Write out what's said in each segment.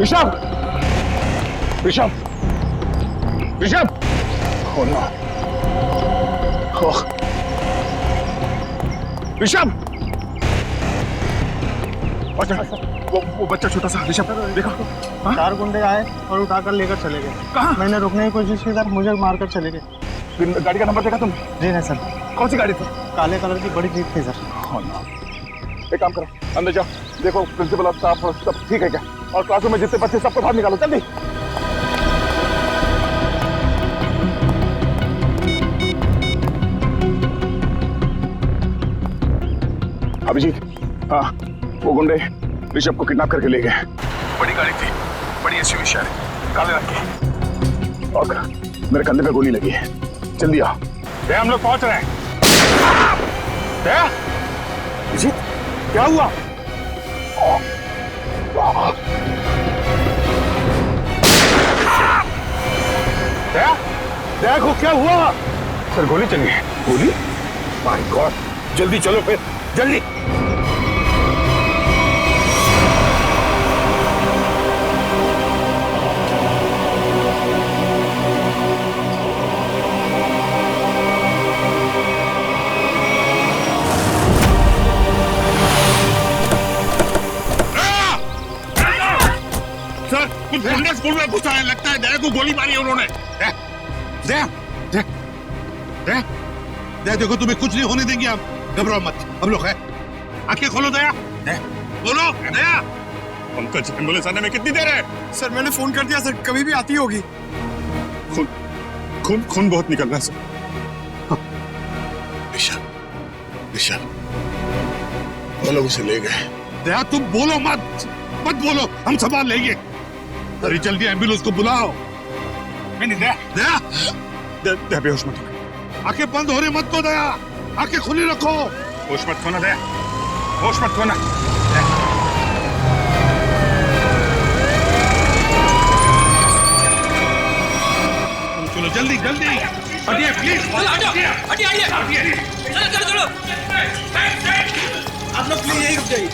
Rishabh, Rishabh, Rishabh, oh no, oh, Rishabh, वो बच्चा छोटा सा ऋषभ देखा? 4 गुंडे आए और उठाकर लेकर चले गए। कहाँ? मैंने रुकने की कोशिश की सर, मुझे मारकर चले गए। गाड़ी का नंबर देखा तुम? जी नहीं सर। कौन सी गाड़ी थी? काले कलर की बड़ी जीप थी सर। oh no. एक काम करो, अंदर जाओ, देखो प्रिंसिपल और स्टाफ सब ठीक है क्या, और क्लासरूम में जितने बच्चे सबको बाहर निकालो जल्दी। अभिजीत, हाँ, वो गुंडे ऋषभ को किडनैप करके ले गए। बड़ी गाड़ी थी, बड़ी एसयूवी शायद, काले रंग की, और मेरे कंधे पे गोली लगी है। जल्दी आओ। हम लोग पहुंच रहे हैं। अभिजीत, क्या हुआ? देखो क्या हुआ? सर गोली चली है। गोली? माय गॉड, जल्दी चलो फिर, जल्दी। सर, कुछ गुंडे स्कूल में घुसा है, लगता है दया को गोली मारी है उन्होंने। दया, देखो तुम्हें कुछ नहीं होने देंगे हम, घबराओ मत, हम लोग हैं। आंखें खोलो दया, बोलो दया। पंकज, एम्बुलेंस आने में कितनी देर है? सर मैंने फोन कर दिया सर, कभी भी आती होगी। खून बहुत निकल रहा है सर। ऋषभ, वो लोग उसे ले गए। दया तुम बोलो मत बोलो, हम संभाल लेंगे। अरे जल्दी एम्बुलेंस को बुलाओ। दया बेहोश मत हो, आंखें बंद हो रही मत तो दया, आंखें खुली रखो। होश मत खोना दया, होश मत खोना। चलो जल्दी जल्दी, हटिए प्लीज, हटिए। चलो आप लोग प्लीज यही रुक जाइए।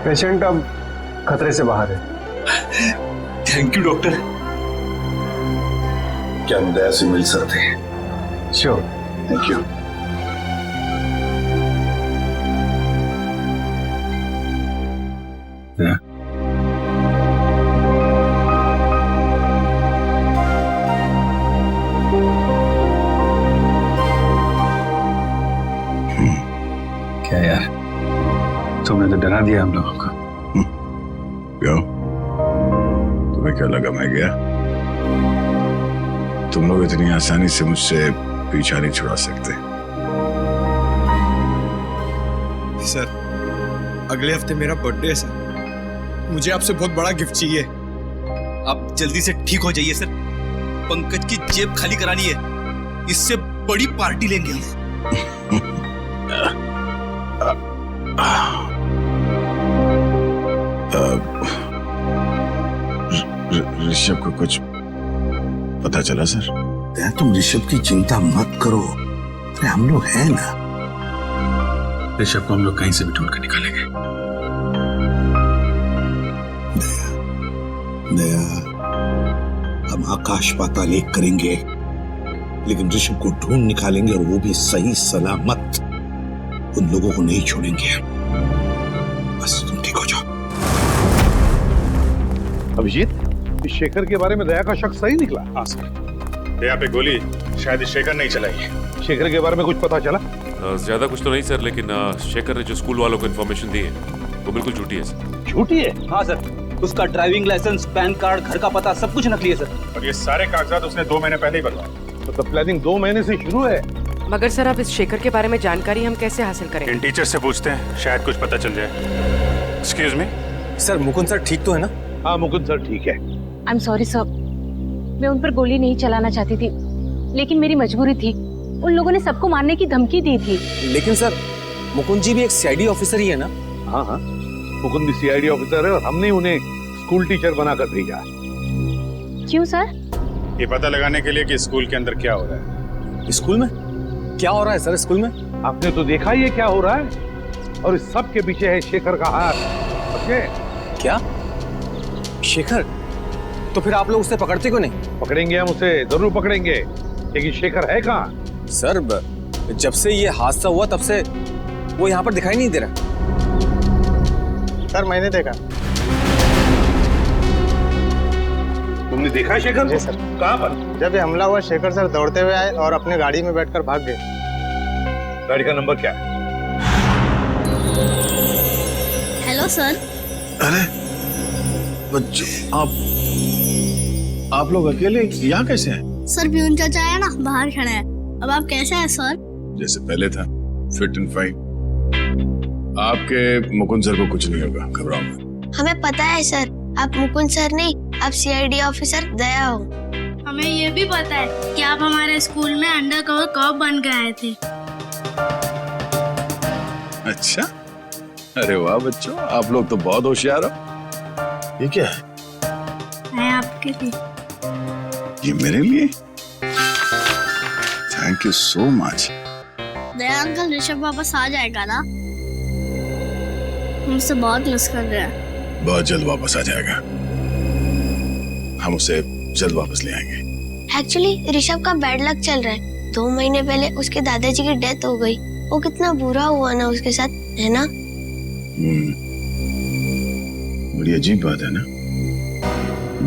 पेशेंट अब खतरे से बाहर है। Thank you doctor. क्या हम दया से मिल सकते हैं? श्योर। Thank you. क्या यार, तुमने तो डरा दिया हम लोगों को। क्यों? तुम्हें क्या लगा मैं गया? तुम लोग इतनी आसानी से मुझसे पीछा नहीं छुड़ा सकते। सर अगले हफ्ते मेरा बर्थडे है सर, मुझे आपसे बहुत बड़ा गिफ्ट चाहिए। आप जल्दी से ठीक हो जाइए सर, पंकज की जेब खाली करानी है, इससे बड़ी पार्टी लेंगे हम। ऋषभ को कुछ पता चला सर? तुम ऋषभ की चिंता मत करो, अरे हम लोग हैं ना। ऋषभ को हम लोग कहीं से भी ढूंढ कर निकालेंगे। दया, हम आकाश पाताल एक करेंगे, लेकिन ऋषभ को ढूंढ निकालेंगे और वो भी सही सलामत। उन लोगों को नहीं छोड़ेंगे। बस तुम ठीक हो जाओ। अभिजीत, इस शेखर के बारे में दया का शक सही निकला? हाँ सर, दया पे गोली शायद शेखर नहीं चलाई। शेखर के बारे में कुछ पता चला? ज्यादा कुछ तो नहीं सर, लेकिन शेखर ने जो स्कूल वालों को इन्फॉर्मेशन दी है वो बिल्कुल झूठी है सर। झूठी है? हाँ सर, उसका ड्राइविंग लाइसेंस, पैन कार्ड, घर का पता सब कुछ नकली है सर। और ये सारे कागजात उसने 2 महीने पहले ही बनवाए। मतलब प्लानिंग 2 महीने से शुरू है। मगर सर, अब इस शेखर के बारे में जानकारी हम कैसे हासिल करें? इन टीचर से पूछते हैं, शायद कुछ पता चल जाए। Excuse me sir, Mukund sir ठीक तो है ना? हाँ मुकुंद सर ठीक है। आई एम सॉरी सर, मैं उन पर गोली नहीं चलाना चाहती थी, लेकिन मेरी मजबूरी थी। उन लोगों ने सबको मारने की धमकी दी थी। लेकिन सर, मुकुंद जी भी एक सीआईडी ऑफिसर ही है ना? हाँ हाँ, मुकुंद भी सीआईडी ऑफिसर है और हमने उन्हें स्कूल टीचर बनाकर भेजा। क्यों सर? ये पता लगाने के लिए कि स्कूल के अंदर क्या हो रहा है। स्कूल में क्या हो रहा है सर? स्कूल में आपने तो देखा ही है क्या हो रहा है, और इस सब के पीछे है शेखर का हाथ। समझे? क्या? शेखर? तो फिर आप लोग उसे पकड़ते क्यों नहीं? पकड़ेंगे, हम उसे जरूर पकड़ेंगे, लेकिन शेखर है कहाँ? सर, जब से ये हादसा हुआ तब से वो यहाँ पर दिखाई नहीं दे रहा। सर, मैंने देखा। तुमने देखा शेखर? जी सर। कहाँ पर? जब ये हमला हुआ, शेखर सर दौड़ते हुए आए और अपने गाड़ी में बैठकर भाग गए। गाड़ी का नंबर क्या है? Hello sir. अरे बच्चों, आप लोग अकेले यहाँ कैसे हैं? सर, प्यून चाचा है ना, बाहर खड़ा है। अब आप कैसे हैं सर? जैसे पहले था, फिट एंड फाइन। आपके मुकुंद सर को कुछ नहीं होगा, घबराओ मत। हमें पता है सर, आप मुकुंद सर नहीं, आप सीआईडी ऑफिसर दया हो। हमें ये भी पता है कि आप हमारे स्कूल में अंडर कवर कॉप बन के आए थे। अच्छा, अरे वाह बच्चों, आप लोग तो बहुत होशियार हो। ये क्या है? मैं आपके लिए। ये मेरे लिए? Thank you so much. Daya uncle, Rishabh वापस आ जाएगा ना? हमसे बहुत मिस कर रहे हैं। बहुत जल्द वापस आ जाएगा, हम उसे जल्द वापस ले आएंगे। एक्चुअली ऋषभ का बैड लक चल रहा है। 2 महीने पहले उसके दादाजी की डेथ हो गई। वो कितना बुरा हुआ ना उसके साथ, है ना? बड़ी अजीब बात है ना।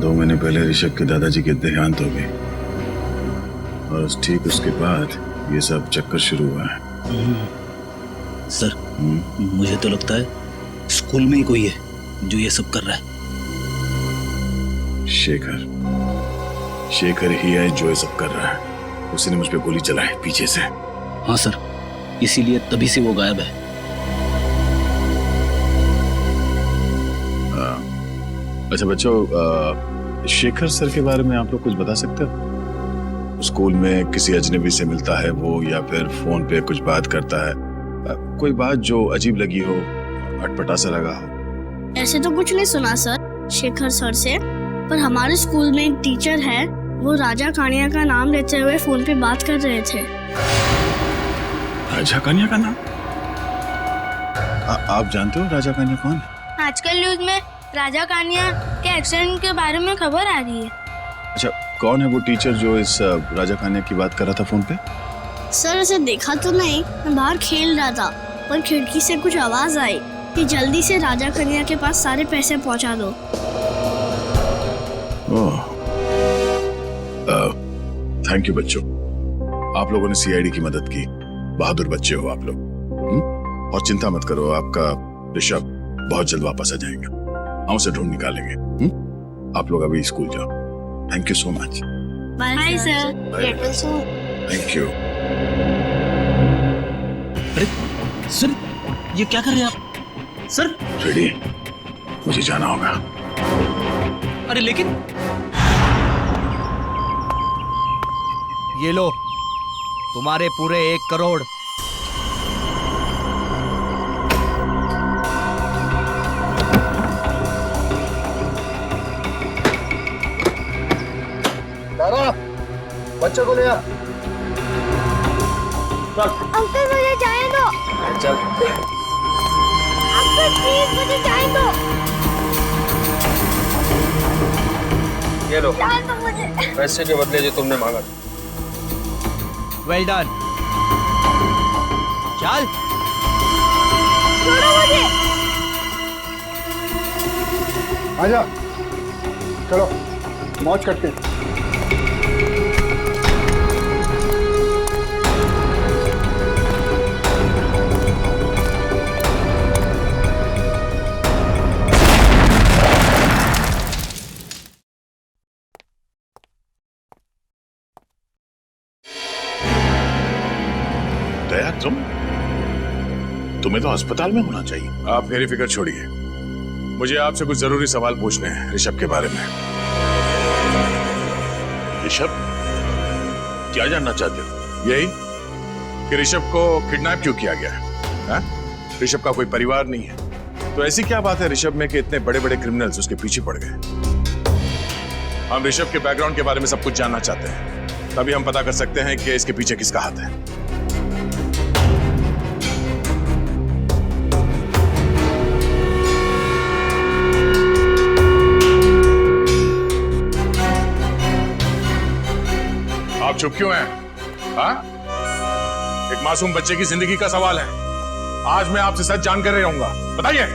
2 महीने पहले ऋषभ के दादाजी के देहांत हो गई और ठीक उसके बाद ये सब चक्कर शुरू हुआ है। सर, मुझे तो लगता है स्कूल में ही कोई है जो ये सब कर रहा है। शेखर ही है जो ये सब कर रहा है। उसने मुझ पे गोली चलाई पीछे से। हाँ सर, इसीलिए तभी से वो गायब है। अच्छा बच्चों, शेखर सर के बारे में आप लोग कुछ बता सकते हो? स्कूल में किसी अजनबी से मिलता है वो, या फिर फोन पे कुछ बात करता है? कोई बात जो अजीब लगी हो, अटपटा सा लगा हो? ऐसे तो कुछ नहीं सुना सर शेखर सर से, पर हमारे स्कूल में एक टीचर है, वो राजा कानिया का नाम लेते हुए फोन पे बात कर रहे थे। राजा कानिया का नाम? आप जानते हो राजा कानिया कौन है? आजकल न्यूज में राजा कानिया के एक्सीडेंट के बारे में खबर आ रही है। अच्छा, कौन है वो टीचर जो इस राजा कानिया की बात कर रहा था फोन पे? सर, उसे देखा तो नहीं, मैं बाहर खेल रहा था, पर खिड़की से कुछ आवाज आई कि जल्दी से राजा कन्या के पास सारे पैसे पहुंचा दो। थैंक यू बच्चों, आप लोगों ने सीआईडी की मदद की। बहादुर बच्चे हो आप लोग। और चिंता मत करो, आपका ऋषभ बहुत जल्द वापस आ जाएगा। हम उसे ढूंढ निकालेंगे। आप लोग अभी स्कूल जाओ। Thank you so much. Bye sir, get well soon. Thank you. अरे सर, ये क्या कर रहे हैं आप? सर रेडी, मुझे जाना होगा। अरे लेकिन ये लो, तुम्हारे पूरे 1 करोड़। बच्चों को ले आ। अंकल, मुझे जाने दो। चल। अंकल प्लीज, मुझे जाने दो। ये लो पैसे के बदले जो तुमने मांगा। Well done. चल छोड़ो मुझे। आजा, चलो मौज करते हैं। दया, तुम्हें तो अस्पताल में होना चाहिए। आप मेरी फिक्र छोड़िए, मुझे आपसे कुछ जरूरी सवाल पूछने हैं ऋषभ के बारे में। ऋषभ, क्या जानना चाहते हो? यही कि ऋषभ को किडनैप क्यों किया गया है? हाँ? ऋषभ का कोई परिवार नहीं है, तो ऐसी क्या बात है ऋषभ में कि इतने बड़े बड़े क्रिमिनल्स उसके पीछे पड़ गए? हम ऋषभ के बैकग्राउंड के बारे में सब कुछ जानना चाहते हैं, तभी हम पता कर सकते हैं कि इसके पीछे किसका हाथ है। आप चुप क्यों हैं? हाँ? एक मासूम बच्चे की जिंदगी का सवाल है। आज मैं आपसे सच जानकर रहूंगा, बताइए।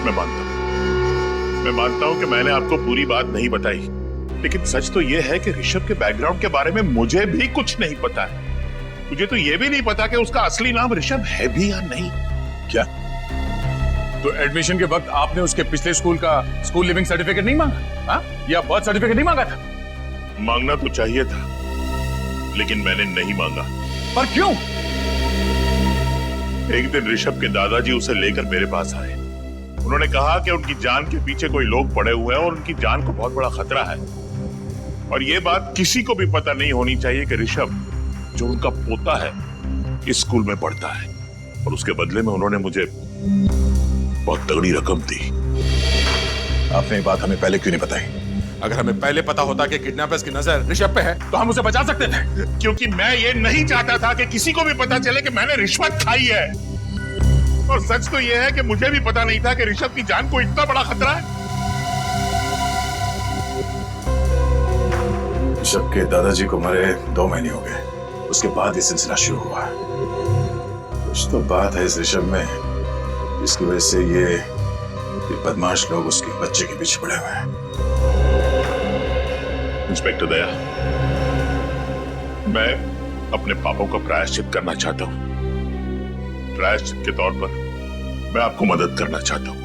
मैं मानता हूं कि मैंने आपको पूरी बात नहीं बताई, लेकिन सच तो यह है कि ऋषभ के बैकग्राउंड के बारे में मुझे भी कुछ नहीं पता है। मुझे तो यह भी नहीं पता कि उसका असली नाम ऋषभ है भी या नहीं। क्या? तो एडमिशन के वक्त आपने उसके पिछले स्कूल का स्कूल लिविंग सर्टिफिकेट नहीं मांगा? हाँ? या बर्थ सर्टिफिकेट नहीं मांगा था? मांगना तो चाहिए था, लेकिन मैंने नहीं मांगा। पर क्यों? एक दिन ऋषभ के दादाजी उसे लेकर मेरे पास आए। उन्होंने कहा कि उनकी जान के पीछे कोई लोग पड़े हुए हैं और उनकी जान को बहुत बड़ा खतरा है, और यह बात किसी को भी पता नहीं होनी चाहिए कि ऋषभ, जो उनका पोता है, इस स्कूल में पढ़ता है। और उसके बदले में उन्होंने मुझे बहुत तगड़ी रकम दी। आपने ये बात हमें पहले क्यों नहीं बताई? अगर हमें पहले पता होता कि किडनैपर्स की नजर ऋषभ पे है, तो हम उसे बचा सकते थे। क्योंकि मैं ये नहीं चाहता था कि किसी को भी पता चले कि मैंने रिश्वत खाई है। और सच तो यह है कि मुझे भी पता नहीं था कि ऋषभ की जान को इतना बड़ा खतरा है। ऋषभ के दादाजी को मरे 2 महीने हो गए, उसके बाद ये सिलसिला शुरू हुआ। कुछ तो बात है इस ऋषभ में, जिसकी वजह से ये बदमाश लोग उसके बच्चे के पीछे पड़े हुए हैं। इंस्पेक्टर दया, मैं अपने पापों का प्रायश्चित करना चाहता हूं। प्रायश्चित के तौर पर मैं आपको मदद करना चाहता हूं।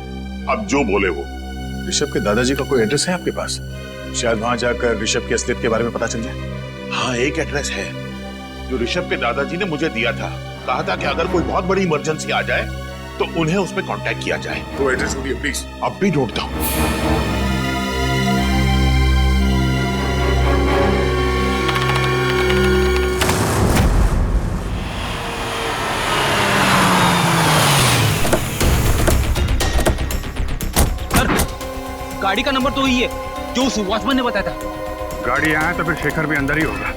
आप जो बोले वो। ऋषभ के दादाजी का कोई एड्रेस है आपके पास? शायद वहां जाकर ऋषभ की असलियत के बारे में पता चल जाए। हाँ, एक एड्रेस है जो ऋषभ के दादाजी ने मुझे दिया था। कहा था कि अगर कोई बहुत बड़ी इमरजेंसी आ जाए तो उन्हें उस पर कांटेक्ट किया जाए। तो एड्रेस बोलिए प्लीज। अब भी ढूंढता हूं। गाड़ी का नंबर तो वही है जो उस वॉचमैन ने बताया था। गाड़ी आया तो फिर शेखर भी अंदर ही होगा।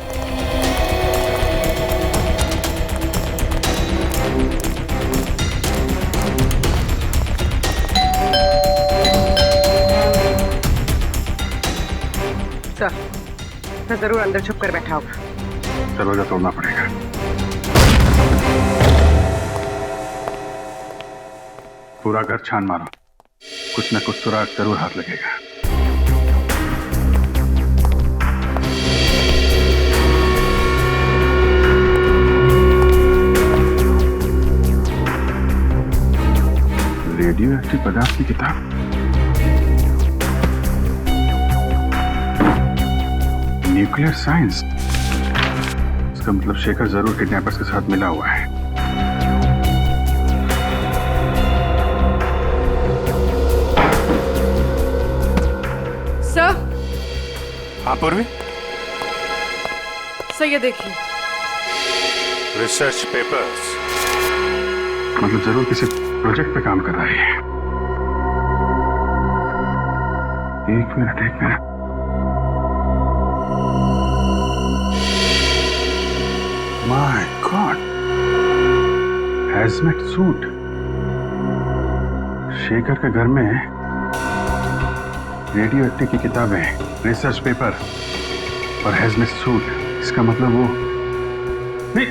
सर जरूर अंदर छुप कर बैठा होगा। दरवाजा तोड़ना पड़ेगा। पूरा घर छान मारो, कुछ न कुछ सुराग जरूर हाथ लगेगा। रेडियो एक्टिव पदार्थ की किताब। Nuclear science. इसका मतलब शेखर जरूर किडनैपर्स के साथ मिला हुआ है। सर। हाँ पूर्वी। सर ये देखिए। Research papers. मतलब जरूर किसी प्रोजेक्ट पे काम कर रहा है। एक minute. My god, hazmat suit. Shekhar के घर में रेडियो एक्टिव की किताबें, रिसर्च पेपर और हैजमेट सूट। इसका मतलब वो नहीं।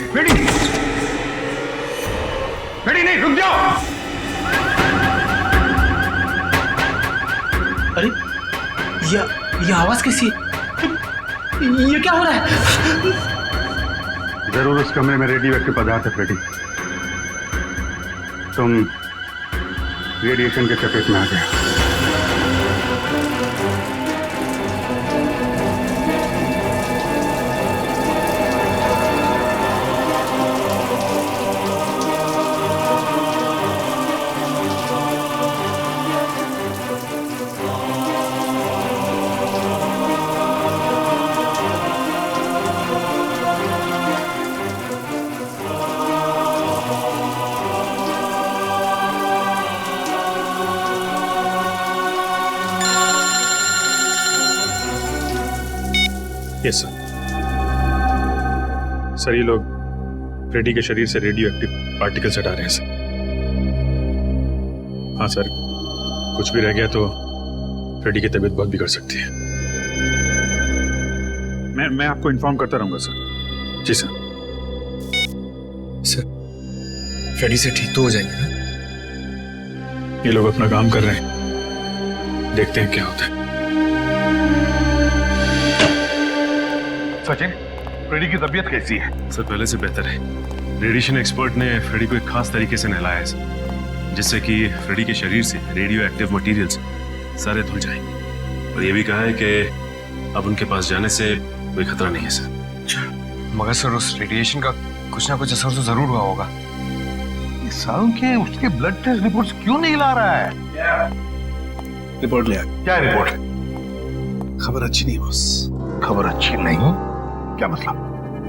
फ्रेडी नहीं, रुक जाओ। अरे ये आवाज कैसी है? ये क्या हो रहा है? जरूर उस कमरे में रेडियो एक्टिव पदार्थ है फ्रेडी। तुम रेडिएशन के चपेट में आ गए। Yes sir. सर, ये लोग फ्रेडी के शरीर से रेडियो एक्टिव पार्टिकल्स हटा रहे हैं सर। हाँ सर, कुछ भी रह गया तो फ्रेडी की तबीयत बहुत बिगड़ सकती है। मैं आपको इन्फॉर्म करता रहूंगा सर। जी सर। सर, फ्रेडी से ठीक तो हो जाएंगे ना? ये लोग अपना काम कर रहे हैं, देखते हैं क्या होता है। सचिन, फ्रेडी की तबीयत कैसी है? सर, पहले से बेहतर है। रेडिएशन एक्सपर्ट ने फ्रेडी को एक खास तरीके से नहलाया है सर, जिससे कि फ्रेडी के शरीर से रेडियो एक्टिव मटेरियल्स सारे धुल जाएंगे। और ये भी कहा है कि अब उनके पास जाने से कोई खतरा नहीं है सर। मगर सर, उस रेडिएशन का कुछ ना कुछ असर तो जरूर हुआ होगा। सालों के उसके ब्लड टेस्ट रिपोर्ट्स क्यों नहीं ला रहा है? रिपोर्ट ले आ। क्या रिपोर्ट? खबर अच्छी नहीं बॉस। खबर अच्छी नहीं? क्या मतलब?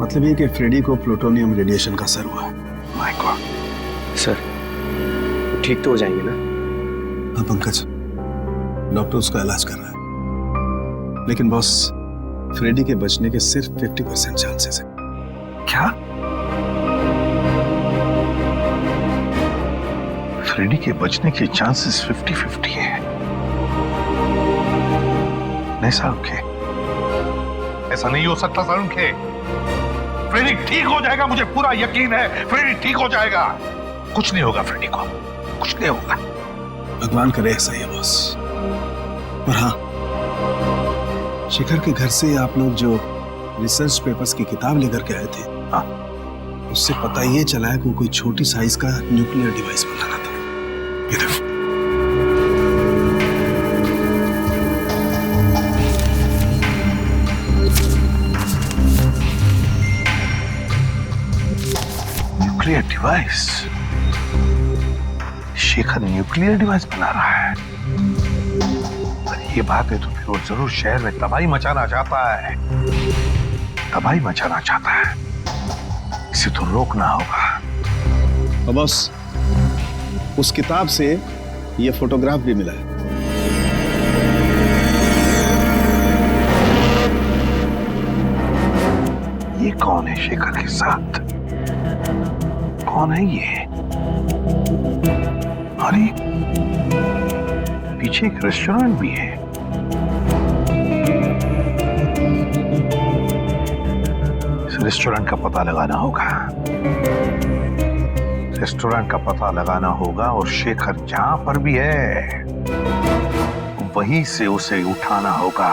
मतलब ये कि फ्रेडी को प्लूटोनियम रेडिएशन का असर हुआ है। My God. सर, ठीक तो हो जाएंगे ना? हाँ पंकज, डॉक्टर उसका इलाज कर रहा है, लेकिन बॉस फ्रेडी के बचने के सिर्फ 50% चांसेस है। क्या? फ्रेडी के बचने के चांसेस 50-50 है? नहीं सारुण के, ऐसा नहीं हो सकता सारुण के। फ्रेडी ठीक हो जाएगा, मुझे पूरा यकीन है। फ्रेडी ठीक हो जाएगा। कुछ नहीं होगा फ्रेडी को, कुछ नहीं होगा। भगवान करे ऐसा ही है बॉस। और हाँ, शिखर के घर से आप लोग जो रिसर्च पेपर्स की किताब लेकर के आए थे, हाँ, उससे पता ये चला है कि कोई छोटी साइज का न्यूक्लियर डिवाइस बनाना था। ये देखो। Nuclear device? Shekhar nuclear device बना रहा है। पर ये बात है तो फिर वो जरूर शहर में तबाही मचाना चाहता है। तबाही मचाना चाहता है, इसे तो रोकना होगा। और बॉस, उस किताब से ये फोटोग्राफ भी मिला है। ये कौन है शेखर के साथ? कौन है ये? अरे पीछे एक रेस्टोरेंट भी है। इस रेस्टोरेंट का पता लगाना होगा। रेस्टोरेंट का पता लगाना होगा और शेखर जहां पर भी है वहीं से उसे उठाना होगा।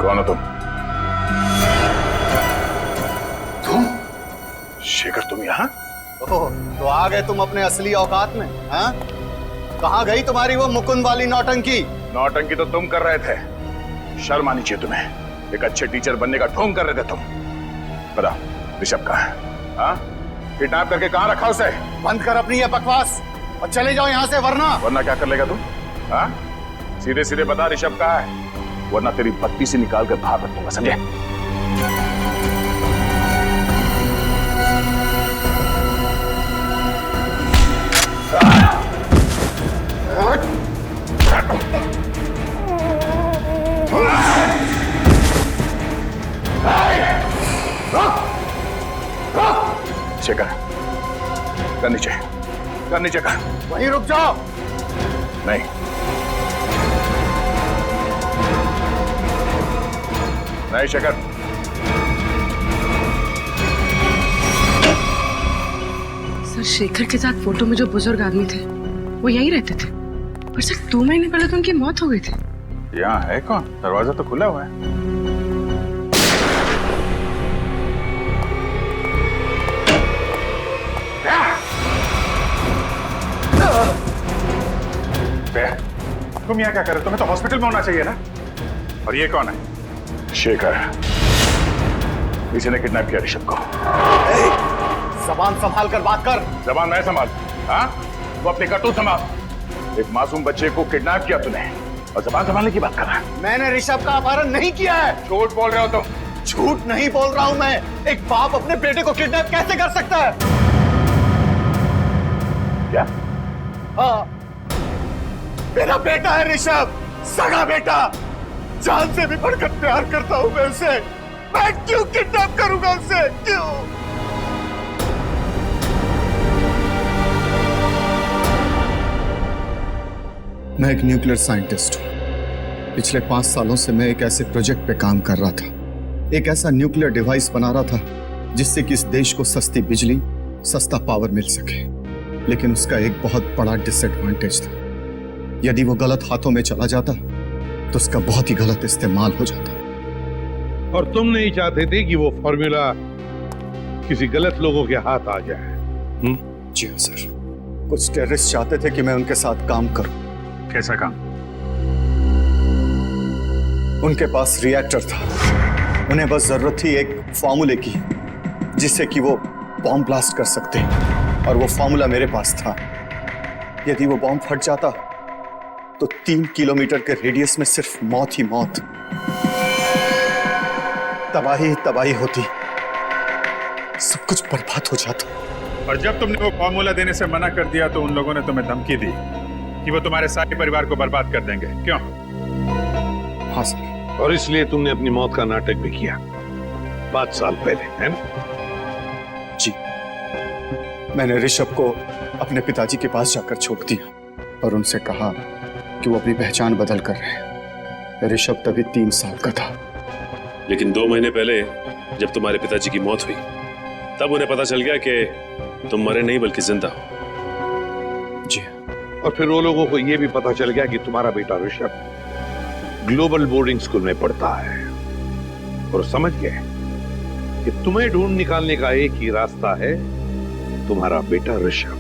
कौन हो तुम? शेखर तुम यहाँ? ओह, तो आ गए तुम अपने असली औकात में, हाँ? कहाँ गई तुम्हारी वो मुकुंद वाली नौटंकी? नौटंकी तो तुम कर रहे थे, शर्म आनी चाहिए तुम्हें। एक अच्छे टीचर बनने का ढोंग कर रहे थे तुम। बता ऋषभ कहाँ है? हाँ? किडनैप करके कहाँ रखा उसे? बंद कर अपनी ये बकवास और चले जाओ यहाँ से, वरना क्या कर लेगा तुम? हाँ? सीधे सीधे बता ऋषभ कहाँ है, वरना तेरी बत्ती से निकाल कर बाहर रख दूंगा, समझे? शेखर, कर नीचे कर। वहीं रुक जाओ। नहीं, शेखर। सर, शेखर के साथ फोटो में जो बुजुर्ग आदमी थे वो यहीं रहते थे, पर सर 2 महीने पहले तो उनकी मौत हो गई थी। यहाँ है कौन? दरवाजा तो खुला हुआ है। तुम यहाँ क्या कर रहे हो? तुम्हें तो हॉस्पिटल में होना चाहिए ना। और ये कौन है? शेखर, इसी ने किडनैप किया ऋषभ को। जबान संभाल कर बात कर। जबान मैं संभाल? हाँ, वो अपनी करतूत संभाल। एक मासूम बच्चे को किडनैप किया तूने और जबान संभालने की बात कर रहा है। मैंने ऋषभ का अपहरण नहीं किया है। झूठ बोल रहे हो तुम। झूठ नहीं बोल रहा हूं मैं। एक बाप अपने बेटे को किडनैप कैसे कर सकता है? क्या? हाँ, मेरा बेटा है ऋषभ, सगा बेटा। जान से भी बढ़कर प्यार करता हूं मैं उसे। मैं क्यों किडनैप करूंगा उसे? क्यों? मैं एक न्यूक्लियर साइंटिस्ट हूं। पिछले 5 सालों से मैं एक ऐसे प्रोजेक्ट पे काम कर रहा था, एक ऐसा न्यूक्लियर डिवाइस बना रहा था जिससे कि इस देश को सस्ती बिजली, सस्ता पावर मिल सके। लेकिन उसका एक बहुत बड़ा डिसएडवांटेज था। यदि वो गलत हाथों में चला जाता तो उसका बहुत ही गलत इस्तेमाल हो जाता। और तुम नहीं चाहते थे कि वो फॉर्मूला किसी गलत लोगों के हाथ आ जाए? जी हाँ सर, कुछ टेररिस्ट चाहते थे कि मैं उनके साथ काम करूं। कैसा काम? उनके पास रिएक्टर था, उन्हें बस जरूरत थी एक फॉर्मूले की जिससे कि वो बॉम्ब ब्लास्ट कर सकते, और वो फॉर्मूला मेरे पास था। यदि वो बॉम्ब फट जाता तो 3 किलोमीटर के रेडियस में सिर्फ मौत ही मौत, तबाही ही तबाही होती, सब कुछ बर्बाद हो जाता। और जब तुमने वो फॉर्मूला देने से मना कर दिया तो उन लोगों ने तुम्हें धमकी दी कि वो तुम्हारे सारे परिवार को बर्बाद कर देंगे, क्यों? हाँ सर। और इसलिए तुमने अपनी मौत का नाटक भी किया 5 साल पहले, है ना? जी, मैंने ऋषभ को अपने पिताजी के पास जाकर छोड़ दिया और उनसे कहा कि वो अपनी पहचान बदल कर रहे हैं। ऋषभ तभी 3 साल का था। लेकिन 2 महीने पहले जब तुम्हारे पिताजी की मौत हुई तब उन्हें पता चल गया कि तुम मरे नहीं बल्कि जिंदा हो। जी। और फिर वो लोगों को यह भी पता चल गया कि तुम्हारा बेटा ऋषभ ग्लोबल बोर्डिंग स्कूल में पढ़ता है, और समझ गए कि तुम्हें ढूंढ निकालने का एक ही रास्ता है, तुम्हारा बेटा ऋषभ।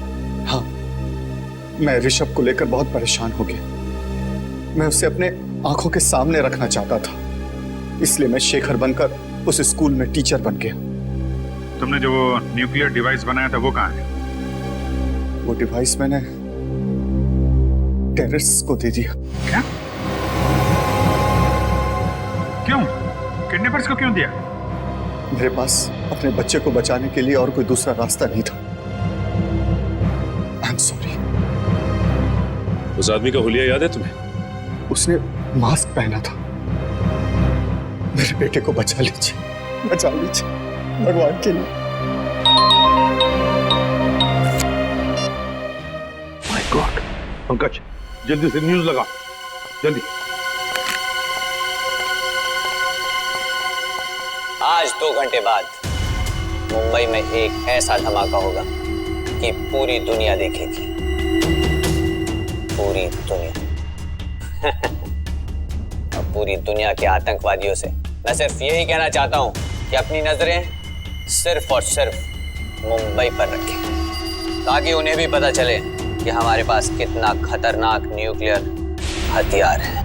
हाँ, मैं ऋषभ को लेकर बहुत परेशान हो गया। मैं उसे अपने आंखों के सामने रखना चाहता था, इसलिए मैं शेखर बनकर उस स्कूल में टीचर बन गया। तुमने जो न्यूक्लियर डिवाइस बनाया था वो कहाँ है? वो डिवाइस मैंने टेररिस्ट को दे दिया। क्या? क्यों? किडनैपर्स को क्यों दिया? मेरे पास अपने बच्चे को बचाने के लिए और कोई दूसरा रास्ता नहीं था। I am sorry. उस आदमी का हुलिया याद है तुम्हें? उसने मास्क पहना था। मेरे बेटे को बचा लीजिए, बचा लीजिए भगवान के लिए। My God. पंकज, जल्दी से न्यूज़ लगा, जल्दी। आज 2 घंटे बाद मुंबई में एक ऐसा धमाका होगा कि पूरी दुनिया देखेगी। पूरी दुनिया। और पूरी दुनिया के आतंकवादियों से मैं सिर्फ यही कहना चाहता हूं कि अपनी नजरें सिर्फ और सिर्फ मुंबई पर रखें ताकि उन्हें भी पता चले कि हमारे पास कितना खतरनाक न्यूक्लियर हथियार है।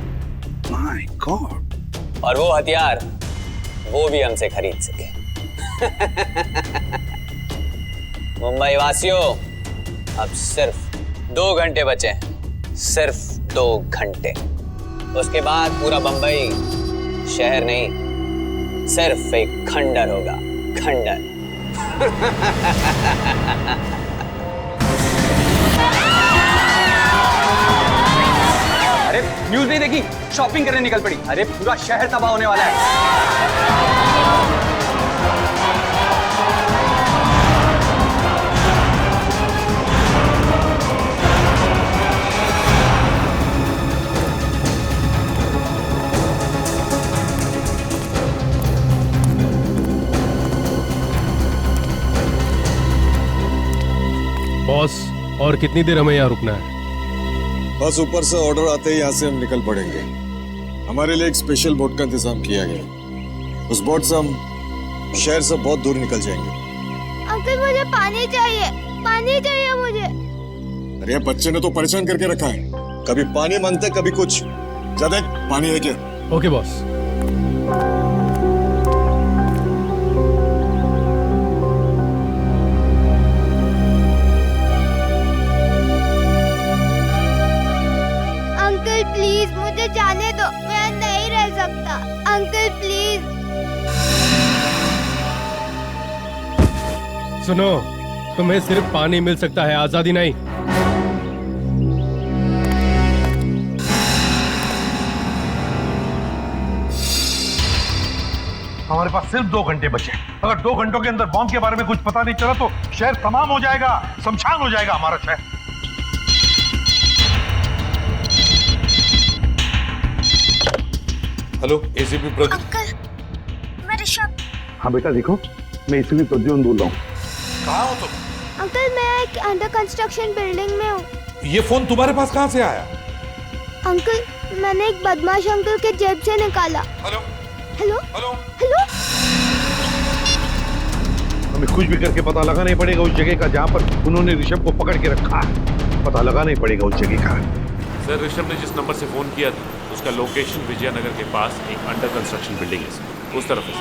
My God. और वो हथियार वो भी हमसे खरीद सके। मुंबई वासियों, अब सिर्फ 2 घंटे बचे हैं, सिर्फ 2 घंटे। उसके बाद पूरा बंबई शहर नहीं, सिर्फ एक खंडर होगा, खंडर। अरे न्यूज़ नहीं देखी? शॉपिंग करने निकल पड़ी। अरे पूरा शहर तबाह होने वाला है। बॉस, और कितनी देर हमें यहाँ रुकना है? बस ऊपर से ऑर्डर आते ही यहाँ से हम निकल पड़ेंगे। हमारे लिए एक स्पेशल बोट का इंतजाम किया गया। उस बोट से हम शहर से बहुत दूर निकल जाएंगे। अंकल मुझे पानी चाहिए मुझे। अरे बच्चे ने तो परेशान करके रखा है, कभी पानी मांगते कभी कुछ। ज्यादा पानी है क्या? Okay boss. अंकल प्लीज मुझे जाने दो, मैं नहीं रह सकता। Uncle please. सुनो, तुम्हें सिर्फ पानी मिल सकता है, आजादी नहीं। हमारे पास सिर्फ 2 घंटे बचे। अगर 2 घंटों के अंदर बॉम्ब के बारे में कुछ पता नहीं चला तो शहर तमाम हो जाएगा, शमशान हो जाएगा हमारा शहर। Hello, ACP Pradyumna. अंकल मैं ऋषभ। हाँ बेटा देखो, मैं एसीपी प्रद्युम्न बोल रहा हूँ। कहाँ हो तुम? अंकल मैं एक अंडर कंस्ट्रक्शन बिल्डिंग में हूँ। ये फोन तुम्हारे पास कहाँ से आया? अंकल मैंने एक बदमाश अंकल के जेब से निकाला। Hello hello hello hello. हमें कुछ भी करके पता लगाना ही पड़ेगा उस जगह का जहाँ पर उन्होंने ऋषभ को पकड़ के रखा है। पता लगाना ही पड़ेगा उस जगह का। सर, ऋषभ ने जिस नंबर से फोन किया था उसका लोकेशन विजयनगर के पास एक अंडर कंस्ट्रक्शन बिल्डिंग है, उस तरफ है।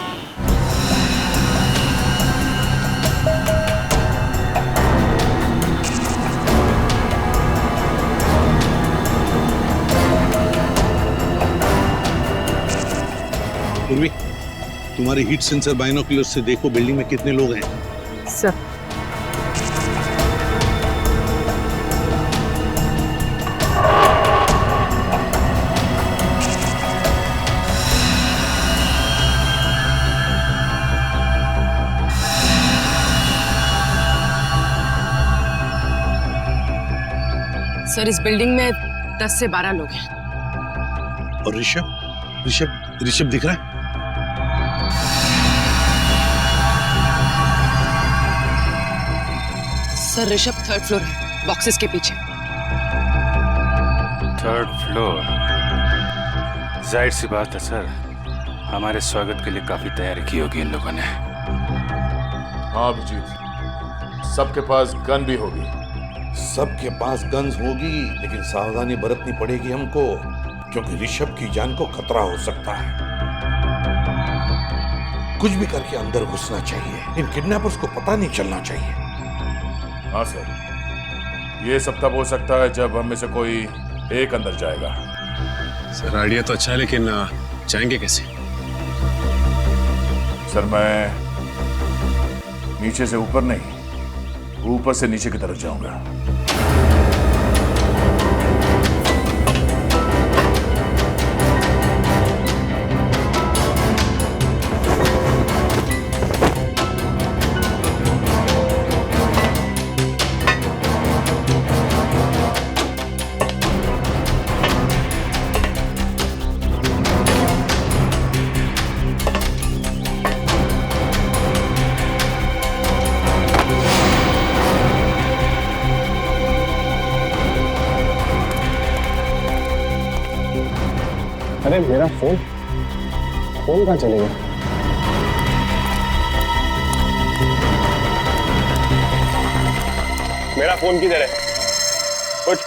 पूर्वी, तुम्हारे हीट सेंसर बाइनोकुलर से देखो बिल्डिंग में कितने लोग हैं। सर सर इस बिल्डिंग में 10 से 12 लोग हैं। और ऋषभ ऋषभ ऋषभ दिख रहा है? सर ऋषभ 3rd फ्लोर है, बॉक्सेस के पीछे। 3rd floor? जाहिर सी बात है सर, हमारे स्वागत के लिए काफी तैयारी की होगी इन लोगों ने। हाँ अभिजीत, सबके पास गन भी होगी। सबके पास गन्स होगी, लेकिन सावधानी बरतनी पड़ेगी हमको, क्योंकि ऋषभ की जान को खतरा हो सकता है। कुछ भी करके अंदर घुसना चाहिए, इन किडनैपर्स को पता नहीं चलना चाहिए। हाँ सर, ये सब तब हो सकता है जब हम में से कोई एक अंदर जाएगा। सर आइडिया तो अच्छा है, लेकिन जाएंगे कैसे? सर मैं नीचे से ऊपर नहीं, ऊपर से नीचे की तरफ जाऊंगा। अरे मेरा फोन कहाँ चले गया? मेरा फोन किधर है? उठ,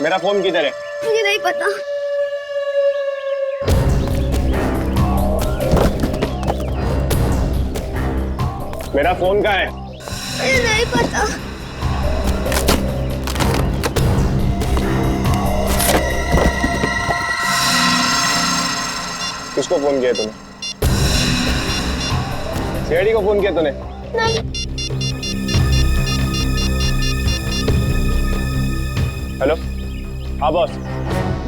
मेरा फोन किधर है? मुझे नहीं पता। मेरा फोन कहाँ है? मुझे नहीं पता। किसको फोन किया तूने? सीआईडी को फोन किया तूने? नहीं। हेलो, हाँ बॉस,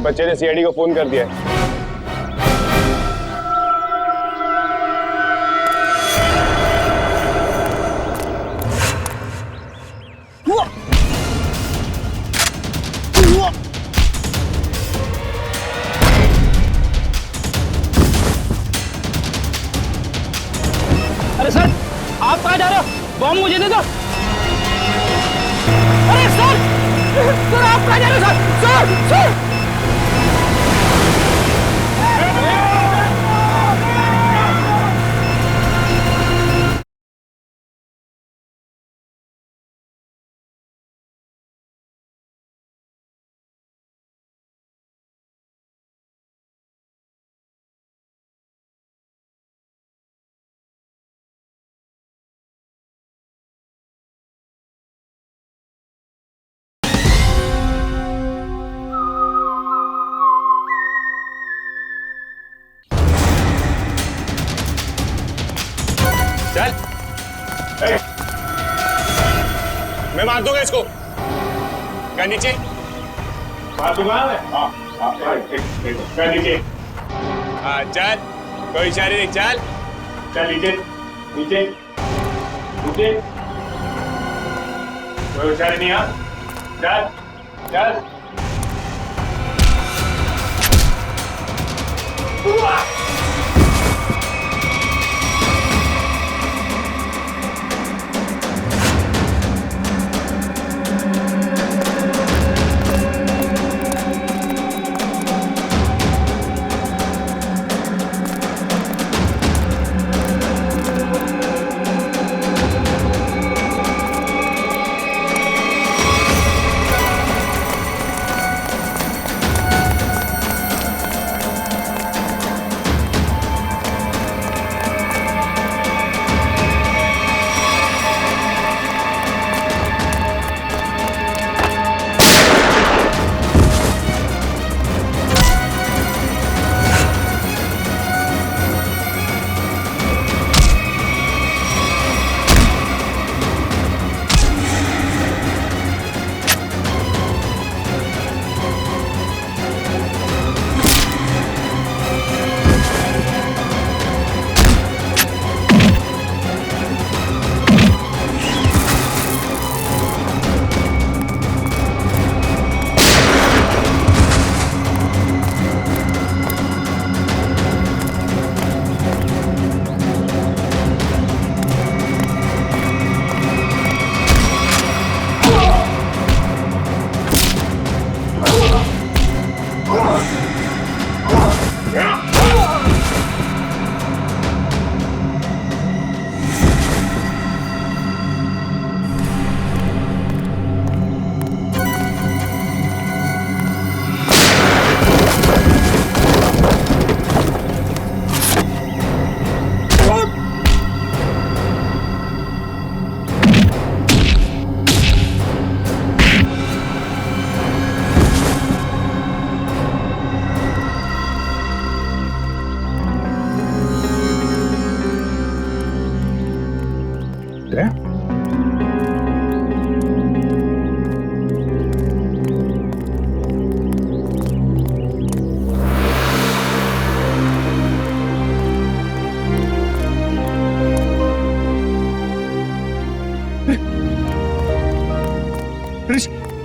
बच्चे ने सीआईडी को फोन कर दिया है। अरे सर, आप कहाँ जा रहे हो? बॉम्ब मुझे दे दो। अरे सर, सर आप कहाँ जा रहे हो सर? Sir, sir. चल, मैं मार दूंगा इसको। क्या नीचे? मार दूंगा मैं। क्या नीचे? हाँ चल, कोई इशारे नहीं, चल चल नीचे नीचे नीचे, कोई इशारे नहीं। हाँ चल चल।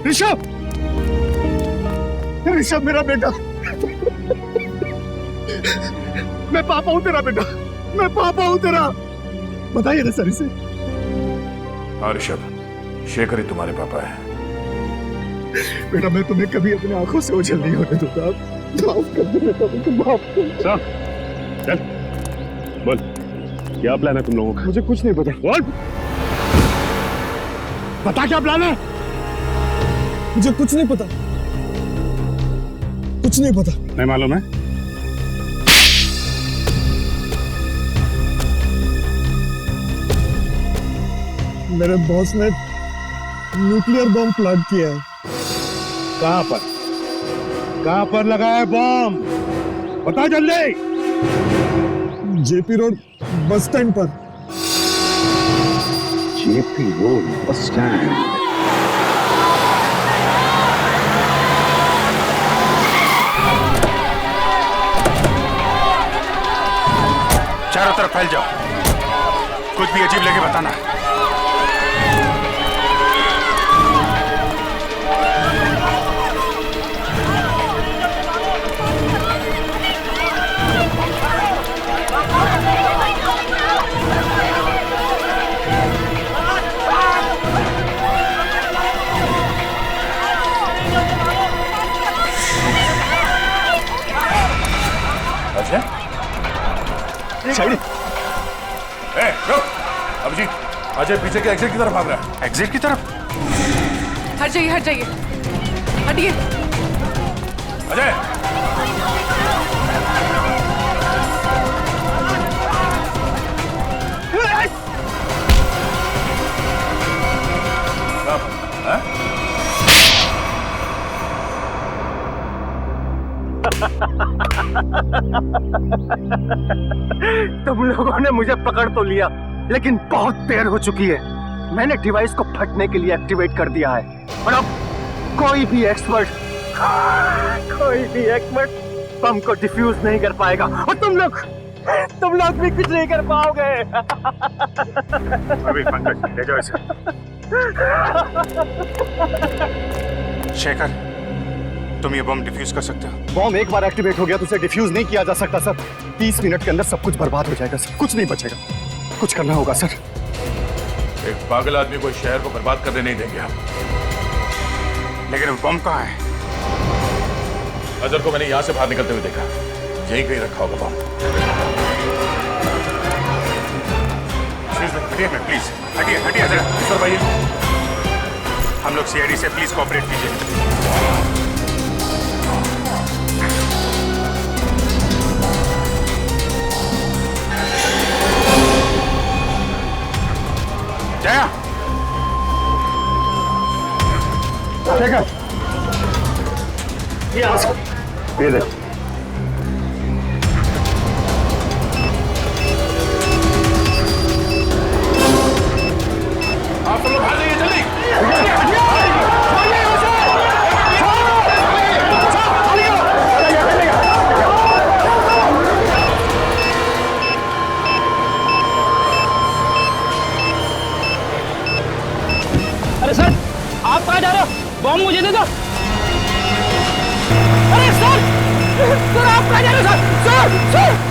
ऋषभ, ऋषभ मेरा बेटा, मैं पापा हूं तेरा बेटा, मैं पापा हूं तेरा। बताइए ना सर इसे। हाँ ऋषभ, शेखर ही तुम्हारे पापा है। बेटा मैं तुम्हें कभी अपनी आंखों से ओझल नहीं होने दूंगा। माफ कर दे बेटा, मुझे माफ कर। चल बोल, क्या प्लान है तुम लोगों का? मुझे कुछ नहीं पता। बोल, बता क्या प्लान है? मुझे कुछ नहीं पता, कुछ नहीं पता। नहीं मालूम है? मेरे बॉस ने न्यूक्लियर बम प्लांट किया है। कहाँ पर? कहाँ पर लगा है बम? बता जल्दी। जेपी रोड बस स्टैंड पर। JP road bus stand. चारों तरफ फैल जाओ, कुछ भी अजीब लगे बताना। साइड। रुक। अभिजीत, अजय पीछे के एग्जिट की तरफ भाग रहा है। एग्जिट की तरफ? हट जाइए, हट जाइए, हटिए। अजय, तुम लोगों ने मुझे पकड़ तो लिया, लेकिन बहुत देर हो चुकी है। मैंने डिवाइस को फटने के लिए एक्टिवेट कर दिया है और अब कोई भी एक्सपर्ट बम को डिफ्यूज नहीं कर पाएगा और तुम लोग भी कुछ नहीं कर पाओगे। अभी पंकज ले जाओ इसे। शेखर, तुम ये बम डिफ्यूज कर सकते हो? बॉम्ब एक बार एक्टिवेट हो गया तो उसे डिफ्यूज नहीं किया जा सकता सर। 30 मिनट के अंदर सब कुछ बर्बाद हो जाएगा सर, कुछ नहीं बचेगा। कुछ करना होगा सर। एक पागल आदमी को शहर को बर्बाद करने नहीं देंगे हम। लेकिन वो बम कहाँ है? अजहर को मैंने यहां से बाहर निकलते हुए देखा, यहीं कहीं रखा होगा बम। हटिए प्लीज, हटिए हटिए सर भाई। हम लोग सीआईडी से प्लीज कोऑपरेट कीजिए। जया, ये देख। आप सब लोग भाग जाइए जल्दी। अरे सर, आप कहाँ जा रहे हो? बॉम्ब मुझे दे दो। अरे सर, सर आप कहाँ जा रहे हो? Sir, sir.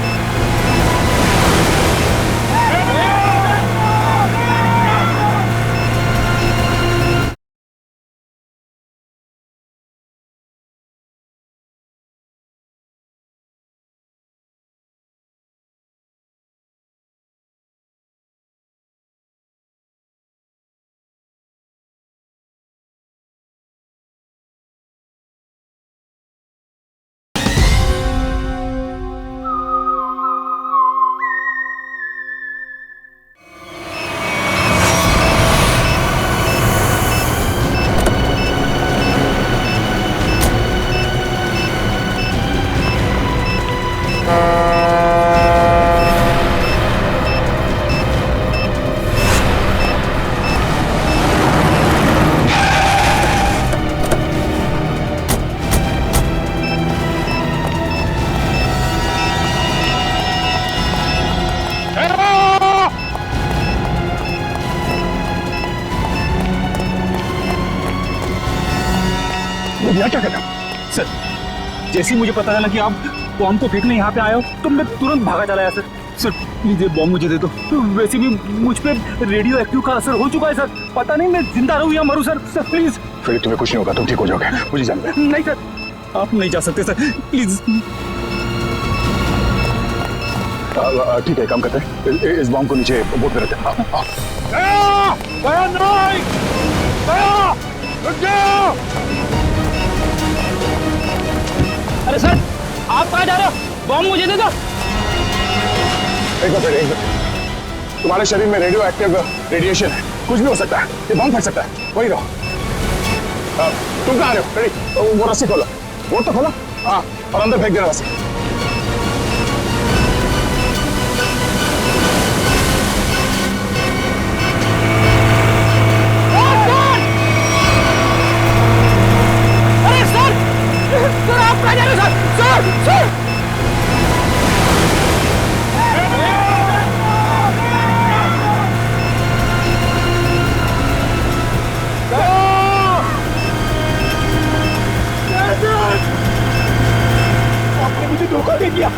क्या करना सर? जैसे ही मुझे पता चला कि आप बॉम्ब को फेंकने यहाँ पे आए हो तो मैं तुरंत भागा चला आया सर। सर प्लीज ये बॉम्ब मुझे दे दो। तो वैसे भी मुझ पे रेडियो एक्टिव का असर हो चुका है सर। पता नहीं मैं जिंदा रहूं या मरूं सर। Sir please. फिर तुम्हें कुछ नहीं होगा, तुम ठीक हो जाओगे, मुझे जानना है। नहीं सर, आप नहीं जा सकते सर, प्लीज। ठीक है, काम करते हैं, इस बॉम्ब को नीचे बोट में रखते हैं। रुक जाओ। अरे सर आप कहाँ जा रहे हो? बॉम्ब मुझे दे दो। एक मिनट, तुम्हारे शरीर में रेडियो एक्टिव रेडिएशन है, कुछ भी हो सकता है, ये बम फट सकता है, वही रहो। तुम कहाँ आ रहे हो? रेडी, वो रस्सी खोलो, बोर्ड तो खोलो, हाँ, और अंदर फेंक देना रस्सी। अरे सर आप कहाँ जा रहे हो? सर आपने मुझे धोखा दे दिया।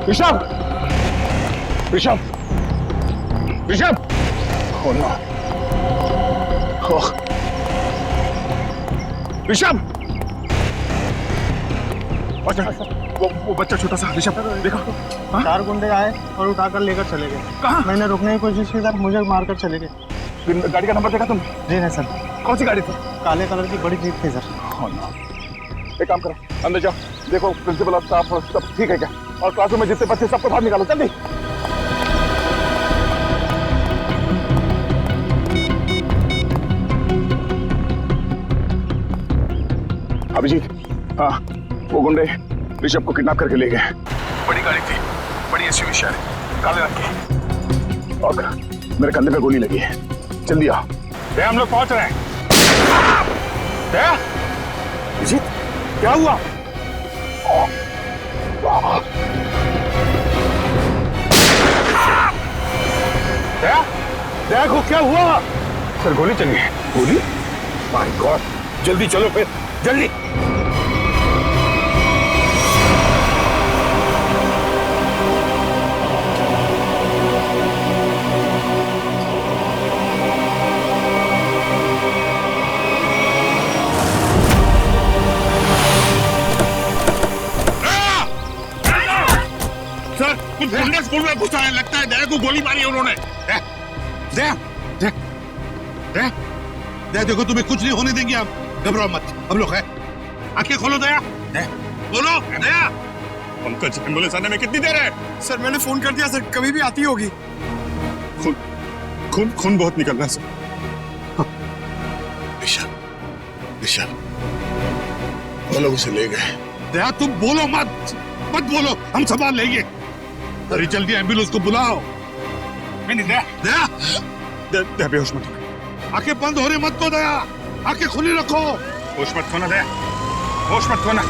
Rishabh, Rishabh, Rishabh, oh no, oh, Rishabh, वो बच्चा छोटा सा ऋषभ देखा? 4 गुंडे आए और उठाकर लेकर चले गए। कहाँ? मैंने रुकने की कोशिश की सर, मुझे मारकर चले गए। गाड़ी का नंबर देखा तुम? जी नहीं सर। कौन सी गाड़ी थी? काले कलर की बड़ी जीप थी सर। oh no. एक काम करो, अंदर जाओ, देखो प्रिंसिपल और स्टाफ सब ठीक है क्या, और क्लासरूम में जितने बच्चे सबको बाहर निकालो जल्दी। अभिजीत, हाँ, वो गुंडे ऋषभ को किडनैप करके ले गए। बड़ी गाड़ी थी, बड़ी एसयूवी शायद, काले रंग की, और मेरे कंधे पे गोली लगी है। जल्दी आओ। हम लोग पहुंच रहे हैं। अभिजीत, क्या हुआ? देखो क्या हुआ? सर गोली चली है। गोली? माय गॉड, जल्दी चलो फिर, जल्दी। सर कुछ गुंडे स्कूल में घुसा है, लगता है दया को गोली मारी है उन्होंने। दया दया दया दया दया, देखो तुम्हें कुछ नहीं होने देंगे आप, घबराओ मत, हम लोग हैं। आंखें खोलो दया, दया बोलो दया। पंकज, एम्बुलेंस आने में कितनी देर है? सर मैंने फोन कर दिया सर, कभी भी आती होगी। खून खून खून बहुत निकल रहा है सर। ऋषभ वो लोग उसे ले गए। दया तुम बोलो मत बोलो, हम संभाल लेंगे। अरे जल्दी एम्बुलेंस को बुलाओ। नहीं दया दया दया बेहोश मत हो। आंखें बंद हो रही मत तो दया, आंखें खुली रखो। होश मत खोना दया, होश मत खोना।